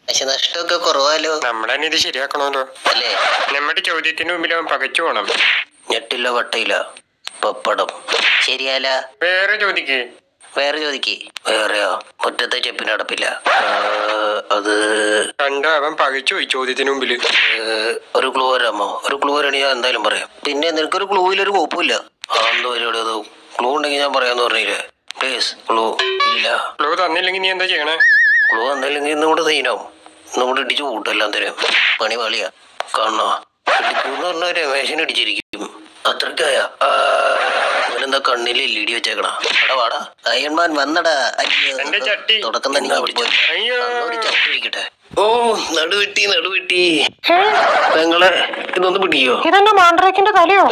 പക്ഷെ നഷ്ടമൊക്കെ കുറവാലോ. നമ്മളന്നെ ഇത് ശരിയാക്കണമല്ലോ അല്ലേ? നമ്മുടെ ചോദ്യത്തിന് മുമ്പിൽ അവൻ പകച്ചു പോണം. ഞെട്ടില്ല വട്ടയില്ല പപ്പടം. ശരിയല്ല. വേറെ ചോദിക്ക്. വേറെയോ? മുറ്റത്തെ ചെപ്പിന് അടപ്പില്ല. അത് കണ്ടോ അവൻ പകച്ചു പോയി ചോദ്യത്തിന് മുമ്പില്. ഒരു ക്ലൂ വരാമോ? ഒരു ക്ലൂ വരാണെങ്കിൽ ഞാൻ എന്തായാലും പറയാം. പിന്നെ നിനക്കൊരു ക്ലൂവിലൊരു കുഴപ്പമില്ല. എന്തോ പരിപാടി അത്? ക്ലൂ ഉണ്ടെങ്കിൽ ഞാൻ പറയാന്ന് പറഞ്ഞില്ലേ? Please clue. ഇല്ല. ക്ലൂ തന്നില്ലെങ്കിൽ നീ എന്താ ചെയ്യണേ? ക്ലൂ തന്നില്ലെങ്കിൽ ഇന്നുകൂടെ തീനാവും. ഇന്നുകൂടെ ഇടിച്ചു കൂട്ടെല്ലാം തരും. പണി പാളിയാ. കാണണോ? ഇടിക്കൂന്ന് പറഞ്ഞ രമേശന് ഇടിച്ചിരിക്കും. അത്രക്കായ ഇവനെന്താ കണ്ണിൽ എല്ലിടി വെച്ചേക്കണ? എടാ വാടാ, അയൺമാൻ വന്നടാ. എന്റെ ചട്ടി തുടക്കം തന്നെ ചട്ടിരിക്കട്ടെ. ഓ നടുവെട്ടി. പെങ്ങളെ ഇതൊന്ന് പിടിക്കോ? ഇതെന്താ മാൻഡ്രേക്കിന്റെ തലയോ?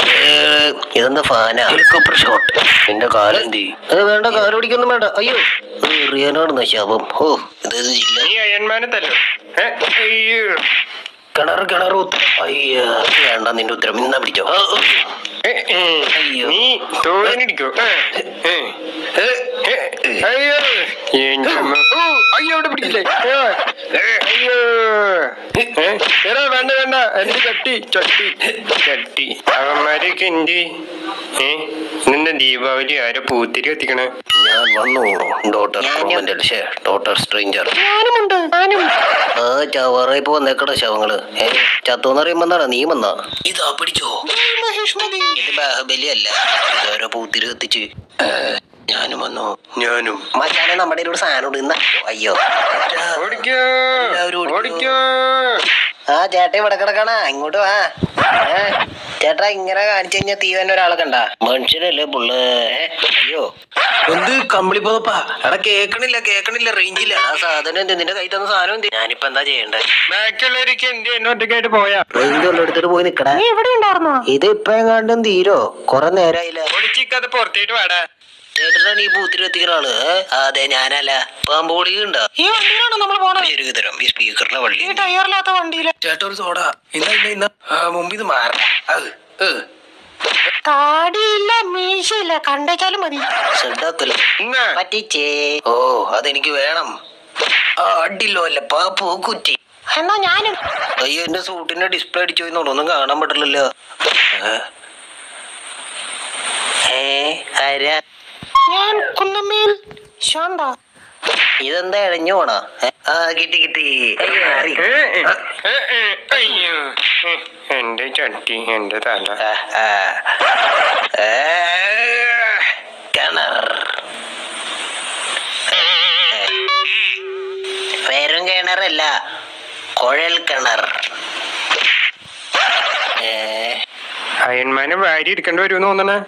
ഇതെന്താ ഫാനാ? Helicopter shot. നിന്റെ കാലെന്തി? വേണ്ട, കാല് പിടിക്കൊന്നും വേണ്ട. അയ്യോ എറിയാനാണ് ശാപം. ഓ ഇതേത് ജില്ല? നീ അയൺമാനെ തല്ലോ. കിണർ അയ്യോ വേണ്ട, നിന്റെ ഉത്തരം ഇന്നാ പിടിച്ചോ. നീ തോന്നിടിക്കോ? അയ്യോ അവിടെ പിടിക്കില്ലേ? അയ്യോ വേണ്ട എന്റെ ചട്ടി അവന്മാരൊക്കെ എന്ത് ഇന്നെന്താ ദീപാവലി ആരോ പൂത്തിരി കത്തിക്കണേ? ഞാൻ വന്നു ഡോക്ടർ സ്ട്രേഞ്ചർ. ആ ചവറായി ഇപ്പൊ വന്നേക്കട ശവങ്ങള്. ചത്തോന്ന് പറയുമ്പോ എന്താണ് നീ വന്നാ? ഇതാ പിടിച്ചോ. ഇത് ബാഹുബലി അല്ല, ഇതോരോ പൂത്തിരി കത്തിച്ച്. ഞാനും വന്നു. മച്ചാനെ നമ്മുടെ ഒരു സാധനം ഇടുന്ന. അയ്യോ ആ ചേട്ടാ ഇവിടെ കിടക്കണ, ഇങ്ങോട്ട് വാ. ചേട്ടാ ഇങ്ങനെ കാണിച്ചു കഴിഞ്ഞാൽ തീ തന്നെ ഒരാളെ കണ്ട മനുഷ്യനല്ലേ പുള്ളേ? അയ്യോ എന്ത് കമ്പിളി പോപ്പാ? എടാ കേക്കണില്ല റേഞ്ചില്ല. ആ സാധനം എന്ത്? നിന്റെ കൈ തന്ന സാധനം എന്ത്? ഞാനിപ്പോ എന്താ ചെയ്യണ്ടേ? ബാക്കിയുള്ളവർക്ക് എന്ത് ഒറ്റക്കായിട്ട് പോയാ റേഞ്ച് ഉള്ളെടുത്തിട്ട് പോയി നിക്കടാ. ഇത് ഇപ്പൊ എങ്ങാണ്ടും തീരോ? കൊറേ നേരായില്ല. അത് പുറത്തേട്ട് വാടാ. ചേട്ടനാണ് ഈ പൂത്തിരി കത്തിക്കുന്ന ആള്? അതെ ഞാനല്ല. പാമ്പോളി ഉണ്ടോ? ഈ വണ്ടിയിലാണോ നമ്മള് പോണത്? ശരി തരാം. ഈ സ്പീക്കറിന്റെ വള്ളി. ഈ ടയറില്ലാത്ത വണ്ടിയില്. ചേട്ടാ ഒരു സോഡ. ഇന്ന മുമ്പിൽ നിന്ന് മാറ. താടിയില്ല മീശയില്ല, കണ്ടേച്ചാലും മതി. പറ്റിച്ചേ. ഓ അതെനിക്ക് വേണം. അടില്ലോ അല്ല പാപ്പു കുറ്റി. എന്നാ ഞാനും. അയ്യോ എന്റെ സൂട്ടിന്റെ ഡിസ്പ്ലേ അടിച്ചു പോയിന്നോളൂ, ഒന്നും കാണാൻ പറ്റില്ലല്ലോ. ആരാ? ഞാൻ കുന്നമ്മേൽ ശാന്ത. ഇതെന്താ ഇഴഞ്ഞു പോണാ? കിട്ടി. അയ്യോ എന്റെ ചട്ടി, എന്റെ തല. കിണർ. വെറും കിണറല്ല, കുഴൽ കിണർ. അയൺമാനെ വാരി എടുക്കേണ്ടി വരുമെന്ന് തോന്നണേ.